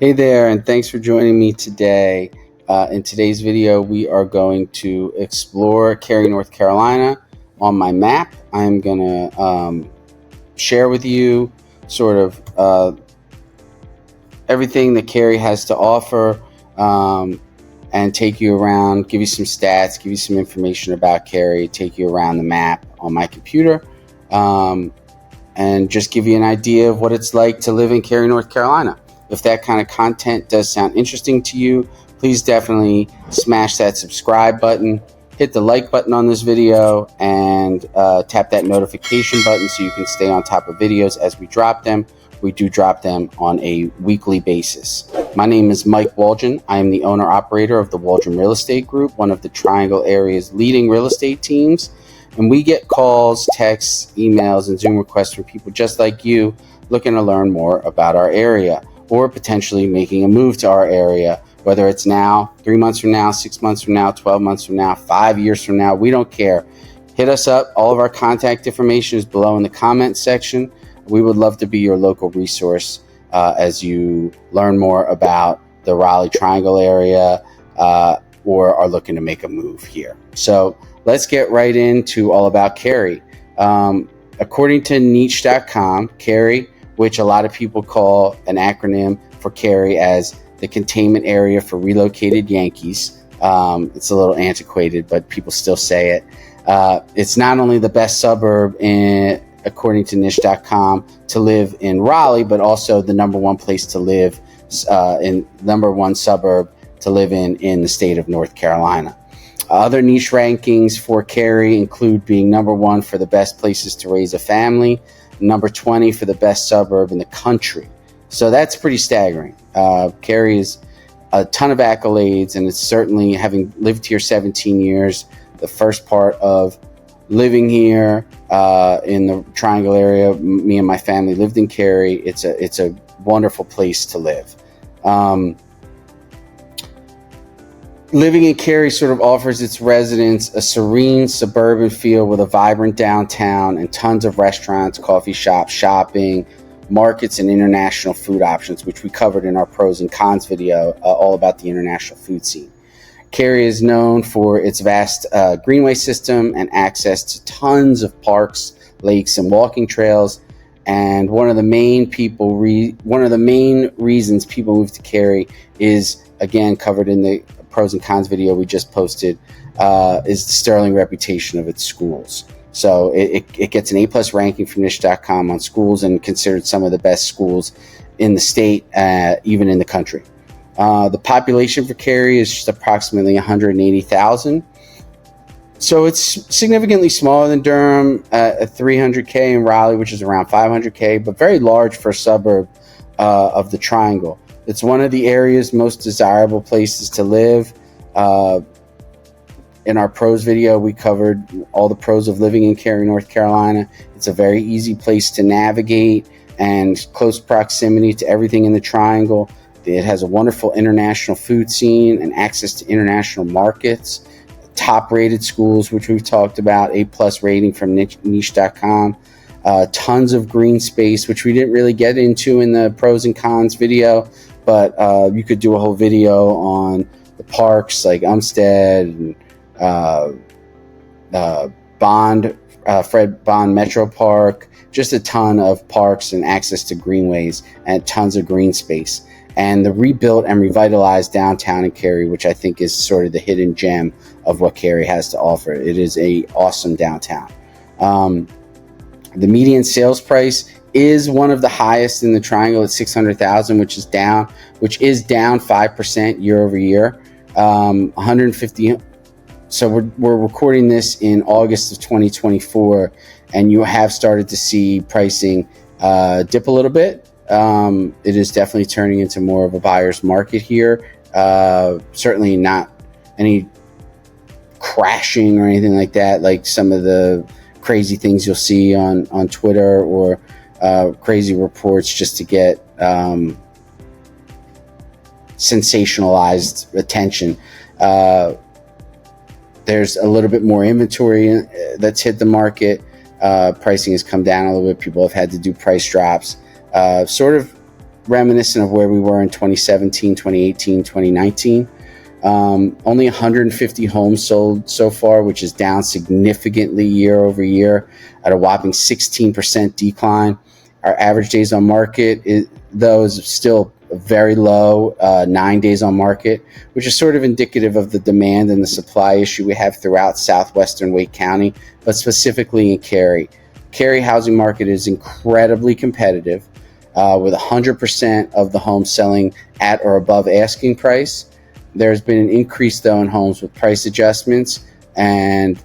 Hey there, and thanks for joining me today. In today's video, we are going to explore Cary, North Carolina. On my map, I'm going to share with you sort of everything that Cary has to offer and take you around, give you some stats, give you some information about Cary, take you around the map on my computer, and just give you an idea of what it's like to live in Cary, North Carolina. If that kind of content does sound interesting to you, please definitely smash that subscribe button, hit the like button on this video, and tap that notification button so you can stay on top of videos as we drop them. We do drop them on a weekly basis. My name is Mike Wolgin. I am the owner-operator of the Wolgin Real Estate Group, one of the Triangle area's leading real estate teams. And we get calls, texts, emails, and Zoom requests from people just like you looking to learn more about our area or potentially making a move to our area, whether it's now, 3 months from now, 6 months from now, 12 months from now, 5 years from now. We don't care. Hit us up. All of our contact information is below in the comment section. We would love to be your local resource as you learn more about the Raleigh Triangle area or are looking to make a move here. So let's get right into all about Cary. According to niche.com, Cary, which a lot of people call an acronym for Cary as the containment area for relocated Yankees. It's a little antiquated, but people still say it. It's not only the best suburb according to niche.com to live in Raleigh, but also the number one place to live in number one suburb to live in the state of North Carolina. Other niche rankings for Cary include being number one for the best places to raise a family, number 20 for the best suburb in the country. So that's pretty staggering. Cary is a ton of accolades, and it's certainly, having lived here 17 years, the first part of living here in the Triangle area. Me and my family lived in Cary. It's a wonderful place to live. Living in Cary sort of offers its residents a serene suburban feel with a vibrant downtown and tons of restaurants, coffee shops, shopping, markets, and international food options, which we covered in our pros and cons video, all about the international food scene. Cary is known for its vast greenway system and access to tons of parks, lakes, and walking trails. And one of the main reasons people move to Cary is, again, covered in the pros and cons video we just posted, is the sterling reputation of its schools. So it gets an A+ ranking from niche.com on schools and considered some of the best schools in the state, even in the country. The population for Cary is just approximately 180,000. So it's significantly smaller than Durham at 300K, and Raleigh, which is around 500K, but very large for a suburb of the Triangle. It's one of the area's most desirable places to live. In our pros video, we covered all the pros of living in Cary, North Carolina. It's a very easy place to navigate and close proximity to everything in the Triangle. It has a wonderful international food scene and access to international markets. Top-rated schools, which we've talked about, A+ rating from niche.com. Tons of green space, which we didn't really get into in the pros and cons video, but you could do a whole video on the parks like Umstead and Fred Bond Metro Park. Just a ton of parks and access to greenways and tons of green space. And the rebuilt and revitalized downtown in Cary, which I think is sort of the hidden gem of what Cary has to offer. It is a awesome downtown. The median sales price is one of the highest in the Triangle at $600,000, which is down 5% year over year. 150. So we're recording this in August of 2024, and you have started to see pricing dip a little bit. It is definitely turning into more of a buyer's market here. Certainly not any crashing or anything like that, like some of the crazy things you'll see on Twitter or crazy reports just to get sensationalized attention. There's a little bit more inventory that's hit the market. Pricing has come down a little bit. People have had to do price drops. Sort of reminiscent of where we were in 2017, 2018, 2019. Only 150 homes sold so far, which is down significantly year over year at a whopping 16% decline. Our average days on market, though, is still very low, 9 days on market, which is sort of indicative of the demand and the supply issue we have throughout southwestern Wake County, but specifically in Cary. Cary housing market is incredibly competitive, with 100% of the homes selling at or above asking price. There's been an increase, though, in homes with price adjustments, and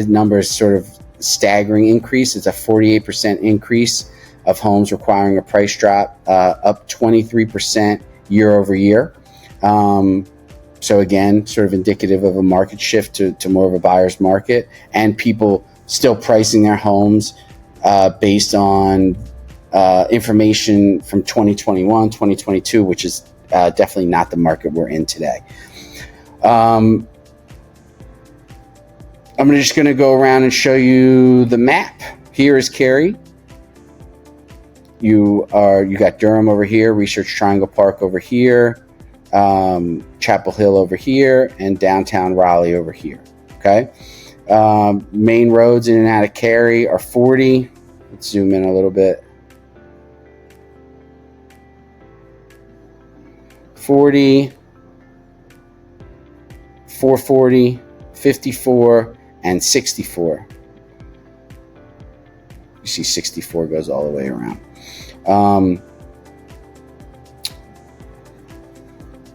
number is sort of staggering increase. It's a 48% increase of homes requiring a price drop, up 23% year over year. So again, sort of indicative of a market shift to more of a buyer's market, and people still pricing their homes based on information from 2021, 2022, which is definitely not the market we're in today. I'm just going to go around and show you the map. Here is Cary. You got Durham over here, Research Triangle Park over here, Chapel Hill over here, and downtown Raleigh over here. Okay. Main roads in and out of Cary are 40. Let's zoom in a little bit. 40, 440, 54, and 64. You see 64 goes all the way around.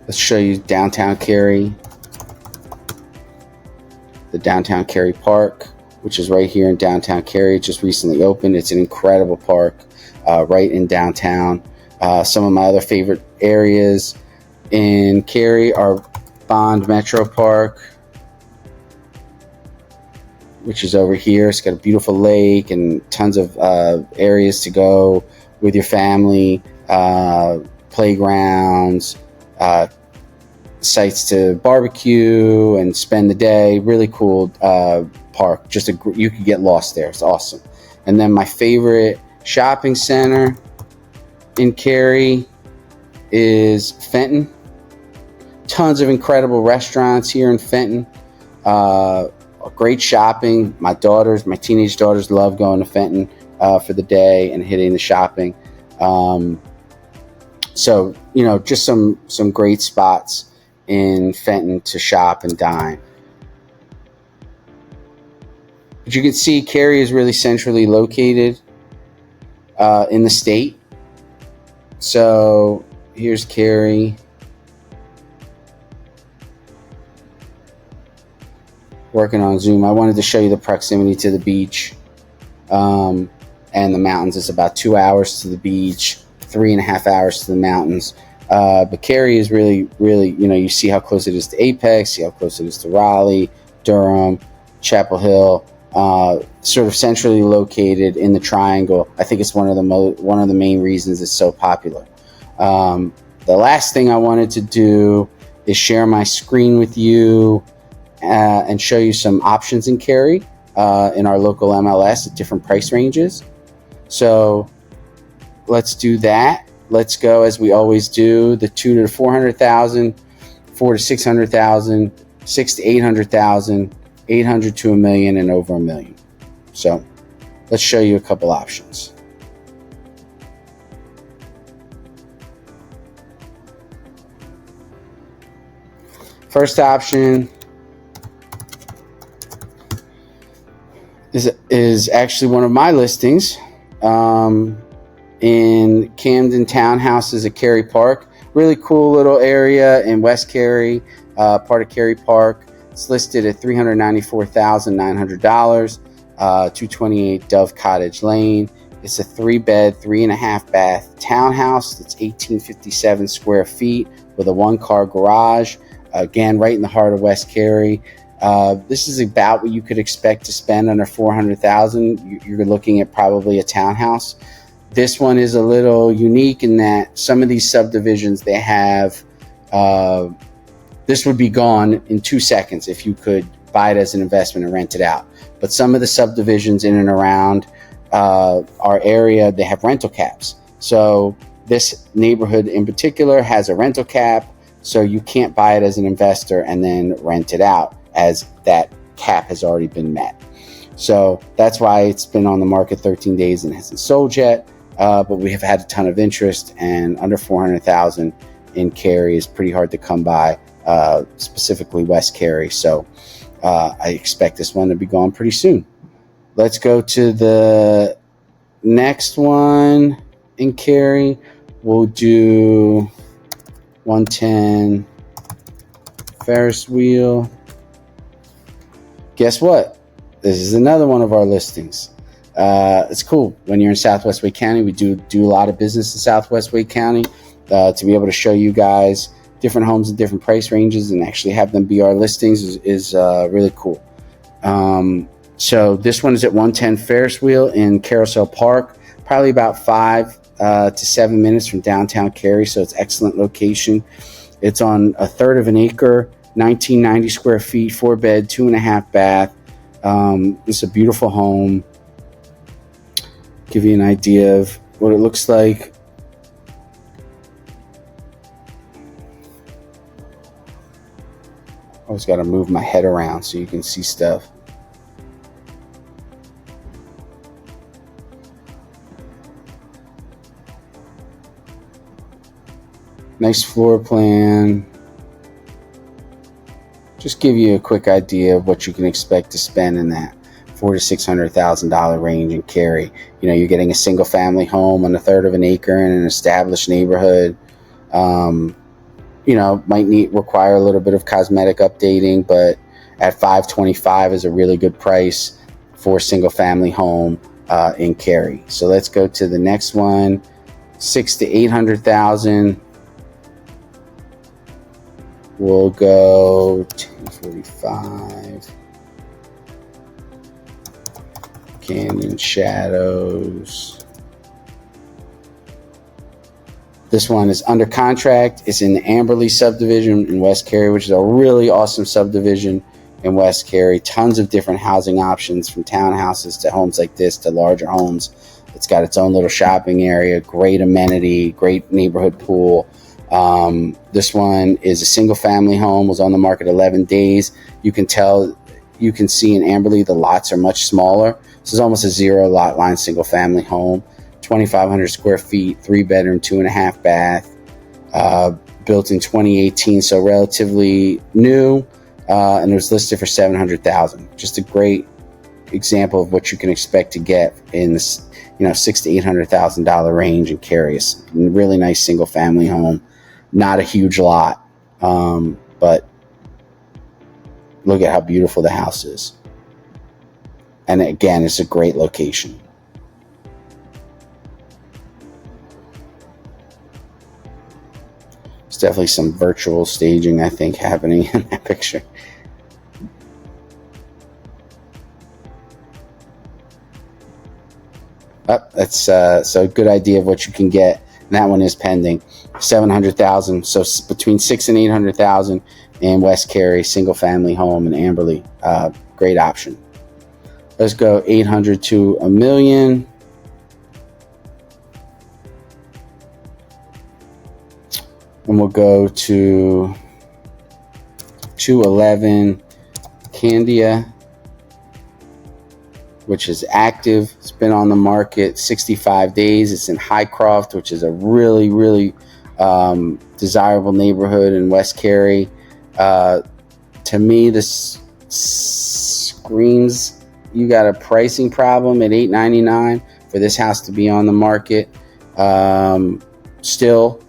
Let's show you downtown Cary, the downtown Cary Park, which is right here in downtown Cary. It just recently opened. It's an incredible park right in downtown. Some of my other favorite areas in Cary are Bond Metro Park, which is over here. It's got a beautiful lake and tons of areas to go with your family, playgrounds, sites to barbecue and spend the day. Really cool park. You could get lost there. It's awesome. And then my favorite shopping center in Cary is Fenton. Tons of incredible restaurants here in Fenton. Great shopping. My teenage daughters love going to Fenton for the day and hitting the shopping. So, just some great spots in Fenton to shop and dine. But you can see Cary is really centrally located in the state. So here's Cary. Working on Zoom. I wanted to show you the proximity to the beach and the mountains. It's about 2 hours to the beach, 3.5 hours to the mountains. But Cary is really, really, you see how close it is to Apex, see how close it is to Raleigh, Durham, Chapel Hill, sort of centrally located in the triangle. I think it's one of the main reasons it's so popular. The last thing I wanted to do is share my screen with you and show you some options in Cary in our local MLS at different price ranges. So let's do that. Let's go, as we always do, the 2 to 400,000, 4 to 600,000, 6 to 800,000, 800 to $1 million, and over $1 million. So let's show you a couple options. First option is actually one of my listings in Camden Townhouses at Cary Park. Really cool little area in West Cary, part of Cary Park. It's listed at $394,900, 228 Dove Cottage Lane. It's a 3-bed, 3.5 bath townhouse that's 1,857 square feet with a 1-car garage. Again, right in the heart of West Cary. This is about what you could expect to spend under $400,000. You're looking at probably a townhouse. This one is a little unique in that some of these subdivisions, they have, this would be gone in 2 seconds if you could buy it as an investment and rent it out. But some of the subdivisions in and around our area, they have rental caps. So This neighborhood in particular has a rental cap, so you can't buy it as an investor and then rent it out, as that cap has already been met. So that's why it's been on the market 13 days and hasn't sold yet. But we have had a ton of interest, and under 400,000 in Cary is pretty hard to come by, specifically West Cary. So I expect this one to be gone pretty soon. Let's go to the next one in Cary. We'll do 110 Ferris wheel. Guess what? This is another one of our listings. It's cool. When you're in Southwest Wake County, we do a lot of business in Southwest Wake County. To be able to show you guys different homes in different price ranges and actually have them be our listings is really cool. So this one is at 110 Ferris wheel in Carousel Park, probably about 5 to 7 minutes from downtown Cary, so it's excellent location. It's on a third of an acre, 1990 square feet, 4-bed, 2.5 bath. It's a beautiful home. Give you an idea of what it looks like. Always got to move my head around so you can see stuff. Nice floor plan. Just give you a quick idea of what you can expect to spend in that $400,000 to $600,000 range in Cary. You know, you're getting a single family home on a third of an acre in an established neighborhood. You know, might require a little bit of cosmetic updating, but at $525 is a really good price for a single family home in Cary. So let's go to the next one. 600,000 to 800,000. We'll go 1045. Canyon Shadows. This one is under contract. It's in the Amberley subdivision in West Cary, which is a really awesome subdivision in West Cary. Tons of different housing options, from townhouses to homes like this to larger homes. It's got its own little shopping area, great amenity, great neighborhood pool. This one is a single family home, was on the market 11 days. You can see in Amberley the lots are much smaller. This is almost a zero lot line single family home. 2,500 square feet, 3-bedroom, 2.5 bath, built in 2018, so relatively new, and it was listed for $700,000. Just a great example of what you can expect to get in this, $600,000 to $800,000 range in Cary. A really nice single family home, not a huge lot, but look at how beautiful the house is. And again, it's a great location. There's definitely some virtual staging, I think, happening in that picture. That's so a good idea of what you can get. And that one is pending, $700,000. So between $600,000 and $800,000 in West Cary, single family home in Amberley. Great option. Let's go 800 to $1 million. And we'll go to 211 Candia, which is active. It's been on the market 65 days. It's in Highcroft, which is a really, really desirable neighborhood in West Cary. To me, this screams you got a pricing problem at $899 for this house to be on the market. Still,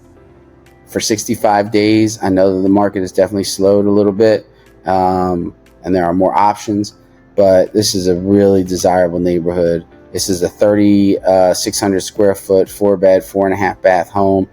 for 65 days, I know that the market has definitely slowed a little bit, and there are more options, but this is a really desirable neighborhood. This is a 3,600 square foot, 4-bed, 4.5 bath home,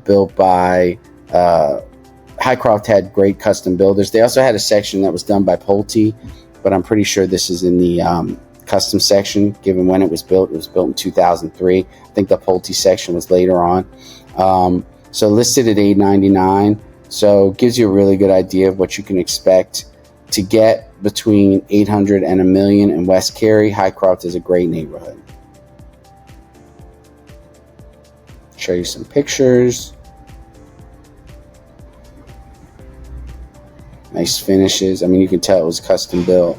built by Highcroft. Had great custom builders. They also had a section that was done by Pulte, but I'm pretty sure this is in the custom section, given when it was built. It was built in 2003. I think the Pulte section was later on. So listed at $899. So gives you a really good idea of what you can expect to get between $800,000 and $1 million in West Cary. Highcroft is a great neighborhood. Show you some pictures. Nice finishes. I mean, you can tell it was custom built.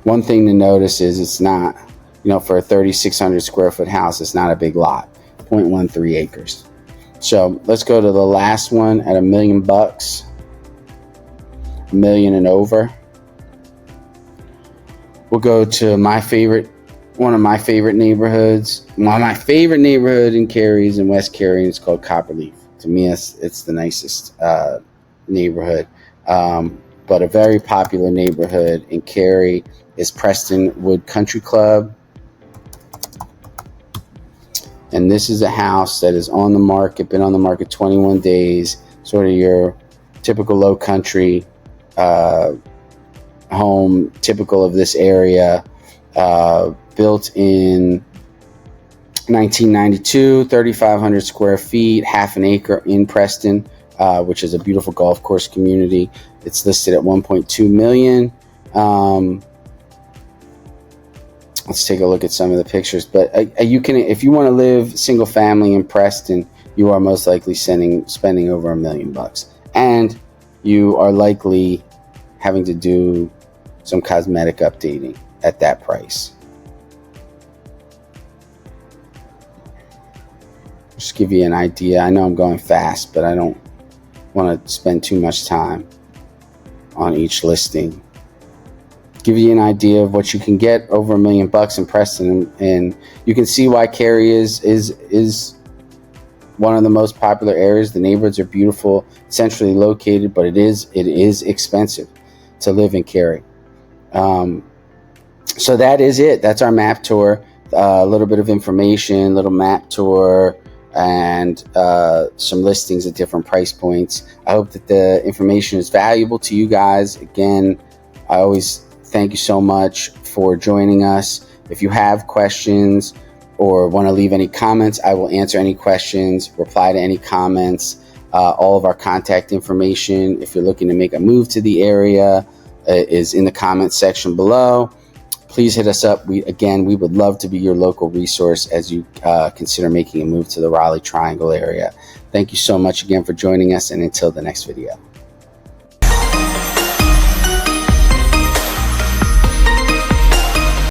One thing to notice is it's not, you know, for a 3,600 square foot house, it's not a big lot, 0.13 acres. So let's go to the last one at $1 million, $1 million and over. We'll go to one of my favorite neighborhoods. My favorite neighborhood in Cary is in West Cary, and it's called Copperleaf. To me, it's the nicest neighborhood. But a very popular neighborhood in Cary is Prestonwood Country Club. And this is a house that is on the market, been on the market 21 days, sort of your typical low country home, typical of this area, built in 1992, 3,500 square feet, half an acre in Preston, which is a beautiful golf course community. It's listed at $1.2 million. Let's take a look at some of the pictures. But you can, if you want to live single family in Preston, you are most likely spending over $1 million, and you are likely having to do some cosmetic updating at that price. Just give you an idea. I know I'm going fast, but I don't want to spend too much time on each listing. Give you an idea of what you can get over $1 million in Preston, and you can see why Cary is one of the most popular areas. The neighborhoods are beautiful, centrally located, but it is expensive to live in Cary. So that is it. That's our map tour. A little bit of information, little map tour, and some listings at different price points. I hope that the information is valuable to you guys. Again, I always thank you so much for joining us. If you have questions or want to leave any comments, I will answer any questions, reply to any comments. All of our contact information, if you're looking to make a move to the area, is in the comments section below. Please hit us up. We would love to be your local resource as you consider making a move to the Raleigh Triangle area. Thank you so much again for joining us, and until the next video.